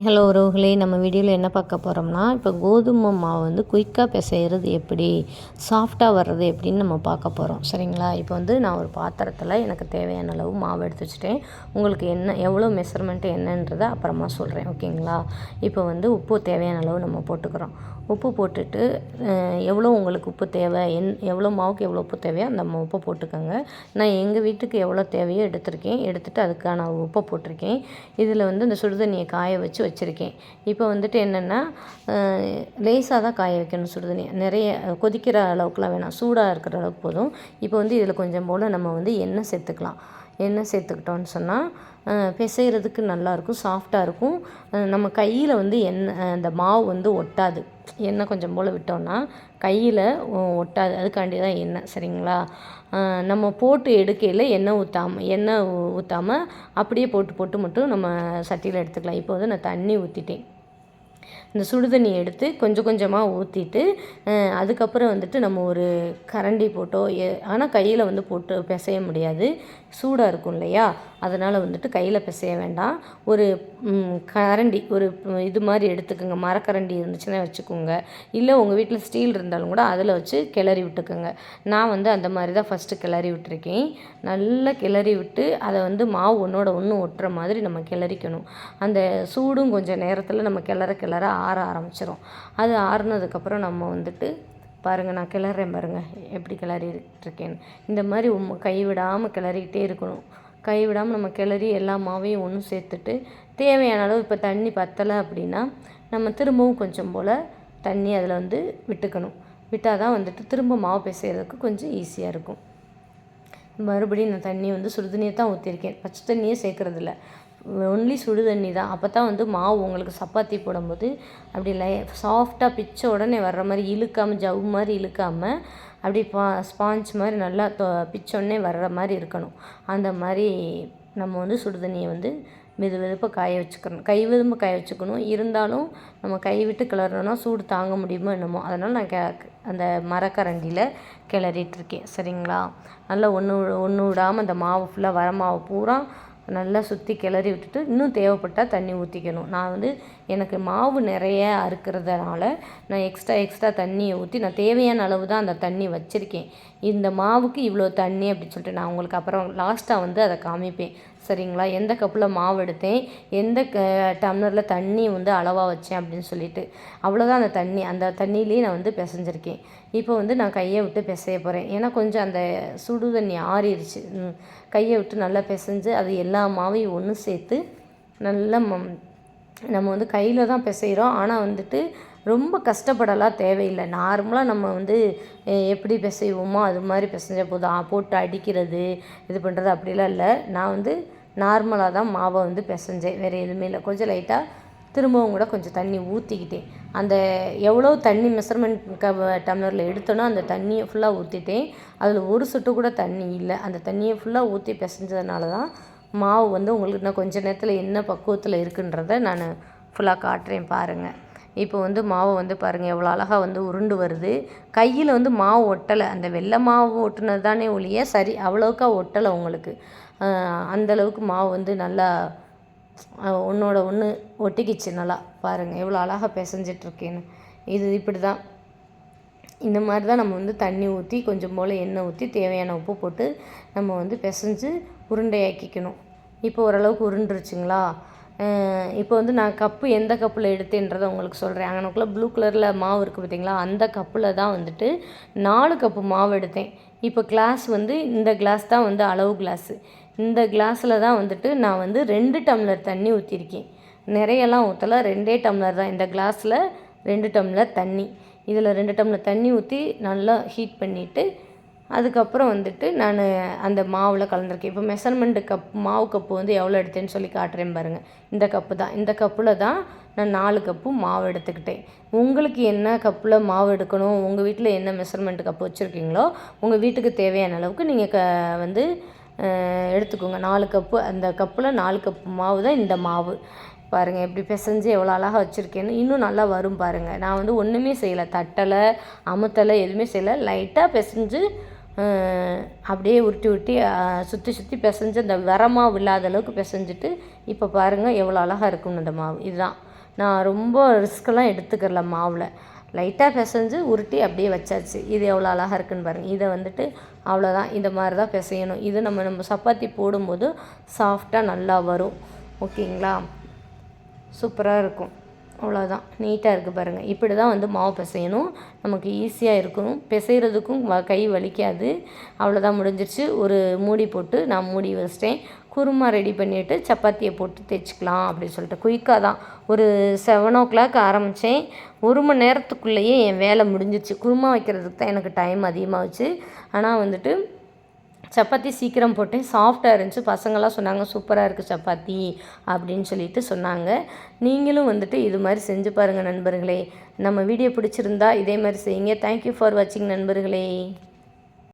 Hello உறவுகளே, நம்ம வீடியோவில் என்ன பார்க்க போகிறோம்னா, இப்போ கோதுமை மாவு வந்து குயிக்காக பிசைகிறது எப்படி, சாஃப்டாக வர்றது எப்படின்னு நம்ம பார்க்க போகிறோம். சரிங்களா? இப்போ வந்து நான் ஒரு பாத்திரத்தில் எனக்கு தேவையான அளவு மாவு எடுத்து வச்சுட்டேன். உங்களுக்கு எவ்வளோ மெஷர்மெண்ட்டு என்னன்றதை அப்புறமா சொல்கிறேன். ஓகேங்களா? இப்போ வந்து உப்பு தேவையான அளவு நம்ம போட்டுக்கிறோம். உப்பு போட்டுட்டு எவ்வளோ உங்களுக்கு உப்பு தேவை, எவ்வளோ மாவுக்கு எவ்வளோ உப்பு தேவையோ அந்த உப்பை போட்டுக்கோங்க. நான் எங்கள் வீட்டுக்கு எவ்வளோ தேவையோ எடுத்துகிட்டு அதுக்கான உப்பை போட்டிருக்கேன். இதில் வந்து இந்த சுடுதண்ணியை காய வச்சுருக்கேன். இப்போ வந்துட்டு என்னென்னா, லேசாக தான் காய வைக்கணும் சுடுதண்ணி. நிறைய கொதிக்கிற அளவுக்குலாம் வேணாம், சூடாக இருக்கிற அளவுக்கு போதும். இப்போ வந்து இதில் கொஞ்சம் போல் நம்ம வந்து எண்ணெய் சேர்த்துக்கலாம். எண்ணெய் சேர்த்துக்கிட்டோன்னு சொன்னால் பிசைகிறதுக்கு நல்லாயிருக்கும், சாஃப்டாக இருக்கும். நம்ம கையில் வந்து அந்த மாவு வந்து ஒட்டாது. எண்ணெய் கொஞ்சம் போல் விட்டோம்னா கையில் ஒட்டாது. அதுக்காண்டி தான் எண்ணெய். சரிங்களா? நம்ம போட்டு எடுக்கையில் எண்ணெய் ஊற்றாமல் அப்படியே போட்டு மட்டும் நம்ம சட்டியில் எடுத்துக்கலாம். இப்போ வந்து நான் தண்ணி ஊற்றிட்டேன். இந்த சுடு தண்ணி எடுத்து கொஞ்சம் கொஞ்சமாக ஊற்றிட்டு அதுக்கப்புறம் வந்துட்டு நம்ம ஒரு கரண்டி போட்டோ ஆனால் கையில் வந்து போட்டு பிசைய முடியாது, சூடாக இருக்கும் இல்லையா? அதனால் வந்துட்டு கையில் பிசைய வேண்டாம். ஒரு கரண்டி, ஒரு இது மாதிரி எடுத்துக்கோங்க. மரக்கரண்டி இருந்துச்சுன்னா வச்சுக்கோங்க. இல்லை உங்கள் வீட்டில் ஸ்டீல் இருந்தாலும் கூட அதில் வச்சு கிளறி விட்டுக்கோங்க. நான் வந்து அந்த மாதிரி தான் ஃபஸ்ட்டு கிளறி விட்டுருக்கேன். நல்லா கிளறி விட்டு அதை வந்து மாவு ஒன்றோட ஒன்று ஒட்டுற மாதிரி நம்ம கிளறிக்கணும். அந்த சூடும் கொஞ்சம் நேரத்தில் நம்ம கிளற ஆற ஆரம்பிச்சிடும். அது ஆறுனதுக்கப்புறம் நம்ம வந்துட்டு பாருங்கள், நான் கிளறேன் பாருங்கள் எப்படி கிளறிட்டுருக்கேன்னு. இந்த மாதிரி கைவிடாமல் கிளறிக்கிட்டே இருக்கணும். கைவிடாமல் நம்ம கிளறி எல்லா மாவையும் ஒன்று சேர்த்துட்டு தேவையான அளவு, இப்போ தண்ணி பத்தலை அப்படின்னா நம்ம திரும்பவும் கொஞ்சம் போல் தண்ணி அதில் வந்து விட்டுக்கணும். விட்டால் தான் வந்துட்டு திரும்ப மாவு பிசைகிறதுக்கு கொஞ்சம் ஈஸியாக இருக்கும். மறுபடியும் நான் தண்ணி வந்து சுடு தண்ணியை தான் ஊற்றிருக்கேன், பச்சை தண்ணியே சேர்க்குறதில்ல. ஒன்லி சுடு தண்ணி தான். அப்போ தான் வந்து மாவு உங்களுக்கு சப்பாத்தி போடும்போது அப்படி சாஃப்டாக பிச்ச உடனே வர்ற மாதிரி, இழுக்காமல் ஜவ்வு மாதிரி இழுக்காமல் அப்படி ஸ்பாஞ்ச் மாதிரி நல்லா பிச்சோடனே வர்ற மாதிரி இருக்கணும். அந்த மாதிரி நம்ம வந்து சுடு தண்ணியை வந்து வெதுப்பாக காய வச்சுக்கணும். வெதும்ப காய வச்சுக்கணும். இருந்தாலும் நம்ம கை விட்டு கிளறணும்னா சூடு தாங்க முடியுமோ என்னமோ, அதனால் நான் அந்த மரக்கரண்டியில் கிளறிட்டுருக்கேன். சரிங்களா? நல்லா ஒன்று விடாமல் அந்த மாவு ஃபுல்லாக வர மாவு பூரா நல்லா சுற்றி கிளறி விட்டுட்டு இன்னும் தேவைப்பட்டால் தண்ணி ஊற்றிக்கணும். நான் வந்து எனக்கு மாவு நிறைய அறுக்கிறதுனால நான் எக்ஸ்ட்ரா தண்ணியை ஊற்றி நான் தேவையான அளவு தான் அந்த தண்ணி வச்சுருக்கேன். இந்த மாவுக்கு இவ்வளோ தண்ணி அப்படின்னு சொல்லிட்டு நான் உங்களுக்கு அப்புறம் லாஸ்ட்டாக வந்து அதை காமிப்பேன். சரிங்களா? எந்த கப்பில் மாவு எடுத்தேன், எந்த டம்ளரில் தண்ணி வந்து அளவாக வச்சேன் அப்படின்னு சொல்லிட்டு. அவ்வளோதான் அந்த தண்ணி. அந்த தண்ணியிலேயே நான் வந்து பிசைஞ்சிருக்கேன். இப்போ வந்து நான் கையை விட்டு பிசைய போகிறேன். ஏன்னா கொஞ்சம் அந்த சுடு தண்ணி ஆறிடுச்சு. கையை விட்டு நல்லா பிசைஞ்சு அது எல்லா மாவையும் ஒன்று சேர்த்து நல்லா நம்ம வந்து கையில் தான் பிசைகிறோம். ஆனால் வந்துட்டு ரொம்ப கஷ்டப்படலாம் தேவையில்லை. நார்மலாக நம்ம வந்து எப்படி பிசைவோமோ அது மாதிரி பிசைஞ்ச போதும். போட்டு அடிக்கிறது இது பண்ணுறது அப்படிலாம் இல்லை. நான் வந்து நார்மலாக தான் மாவை வந்து பிசைஞ்சேன், வேறு எதுவுமே இல்லை. கொஞ்சம் லைட்டாக திரும்பவும் கூட கொஞ்சம் தண்ணி ஊற்றிக்கிட்டேன். அந்த எவ்வளோ தண்ணி மெஷர்மெண்ட் டம்ளரில் எடுத்தோன்னோ அந்த தண்ணியை ஃபுல்லாக ஊற்றிட்டேன். அதில் ஒரு சொட்டு கூட தண்ணி இல்லை. அந்த தண்ணியை ஃபுல்லாக ஊற்றி பிசைஞ்சதுனால தான் மாவு வந்து உங்களுக்கு இன்னும் கொஞ்சம் நேரத்தில் என்ன பக்குவத்தில் இருக்குன்றதை நான் ஃபுல்லாக காட்டுறேன் பாருங்கள். இப்போ வந்து மாவு வந்து பாருங்கள் எவ்வளோ அழகாக வந்து உருண்டு வருது. கையில் வந்து மாவு ஒட்டலை. அந்த வெள்ளை மாவு ஒட்டுனது தானே ஒழிய சரி அவ்வளோக்கா ஒட்டலை உங்களுக்கு. அந்தளவுக்கு மாவு வந்து நல்லா ஒன்றோட ஒன்று ஒட்டிக்கிச்சு. நல்லா பாருங்கள் எவ்வளோ அழகாக பிசைஞ்சிட்ருக்கேன்னு. இது இப்படி தான், இந்த மாதிரி தான் நம்ம வந்து தண்ணி ஊற்றி கொஞ்சம் போல் எண்ணெய் ஊற்றி தேவையான உப்பு போட்டு நம்ம வந்து பிசைஞ்சு உருண்டையாக்கிக்கணும். இப்போ ஓரளவுக்கு உருண்டுருச்சுங்களா? இப்போ வந்து நான் எந்த கப்பில் எடுத்தேன்றதை உங்களுக்கு சொல்கிறேன். அங்கனக்குள்ளே ப்ளூ கலரில் மாவு இருக்குது பார்த்தீங்களா? அந்த கப்பில் தான் வந்துட்டு 4 கப்பு மாவு எடுத்தேன். இப்போ கிளாஸ் வந்து இந்த கிளாஸ் தான் வந்து அளவு கிளாஸு. இந்த கிளாஸில் தான் வந்துட்டு நான் வந்து 2 டம்ளர் தண்ணி ஊற்றிருக்கேன். நிறையெல்லாம் ஊற்றலை, 2 டம்ளர் தான். இந்த கிளாஸில் 2 டம்ளர் தண்ணி. இதில் 2 டம்ளர் தண்ணி ஊற்றி நல்லா ஹீட் பண்ணிவிட்டு அதுக்கப்புறம் வந்துட்டு நான் அந்த மாவில் கலந்துருக்கேன். இப்போ மெஷர்மெண்ட்டு மாவு கப்பு வந்து எவ்வளோ எடுத்தேன்னு சொல்லி காட்டுறேன் பாருங்கள். இந்த கப்பு தான். இந்த கப்பில் தான் நான் 4 கப்பு மாவு எடுத்துக்கிட்டேன். உங்களுக்கு என்ன கப்பில் மாவு எடுக்கணும், உங்கள் வீட்டில் என்ன மெஷர்மெண்ட்டு கப்பு வச்சுருக்கீங்களோ உங்கள் வீட்டுக்கு தேவையான அளவுக்கு நீங்கள் வந்து எடுத்துக்கோங்க. 4 கப்பு, அந்த கப்பில் 4 கப்பு மாவு தான் இந்த மாவு. பாருங்கள் எப்படி பிசைஞ்சு எவ்வளோ அழகாக வச்சுருக்கேன்னு. இன்னும் நல்லா வரும் பாருங்கள். நான் வந்து ஒன்றுமே செய்யலை, தட்டலை அமுத்தலை எதுவுமே செய்யலை. லைட்டாக பிசைஞ்சு அப்படியே உருட்டி சுற்றி பிசைஞ்சு அந்த மாவு இல்லாத அளவுக்கு பிசைஞ்சிட்டு இப்போ பாருங்கள் எவ்வளோ அழகாக இருக்குன்னு அந்த மாவு. இதுதான் நான் ரொம்ப ரிஸ்க்கெல்லாம் எடுத்துக்கிறல மாவில். லைட்டாக பிசைஞ்சு உருட்டி அப்படியே வச்சாச்சு. இது எவ்வளோ அழகாக இருக்குன்னு பாருங்கள். இதை வந்துட்டு அவ்வளோதான், இந்த மாதிரி தான் பிசையணும். இது நம்ம சப்பாத்தி போடும்போது சாஃப்டாக நல்லா வரும். ஓகேங்களா? சூப்பராக இருக்கும். அவ்வளோதான், நீட்டாக இருக்குது பாருங்கள். இப்படி தான் வந்து மாவு பிசையணும். நமக்கு ஈஸியாக இருக்கும், பிசைகிறதுக்கும் கை வலிக்காது. அவ்வளோதான், முடிஞ்சிருச்சு. ஒரு மூடி போட்டு நான் மூடி வச்சிட்டேன். குருமா ரெடி பண்ணிவிட்டு சப்பாத்தியை போட்டு தேய்ச்சிக்கலாம் அப்படின்னு சொல்லிட்டு குயிக்காக தான். ஒரு 7 o'clock ஆரம்பித்தேன். 1 மணி நேரத்துக்குள்ளேயே என் வேலை முடிஞ்சிருச்சு. குருமா வைக்கிறதுக்கு தான் எனக்கு டைம் அதிகமாகிடுச்சு. ஆனால் வந்துட்டு சப்பாத்தி சீக்கிரம் போட்டேன், சாஃப்டாக இருந்துச்சு. பசங்களாம் சொன்னாங்க சூப்பராக இருக்குது சப்பாத்தி அப்படின்னு சொல்லிட்டு சொன்னாங்க. நீங்களும் வந்துட்டு இது மாதிரி செஞ்சு பாருங்கள் நண்பர்களே. நம்ம வீடியோ பிடிச்சிருந்தா இதே மாதிரி செய்யுங்க. தேங்க்யூ ஃபார் வாட்சிங் நண்பர்களே.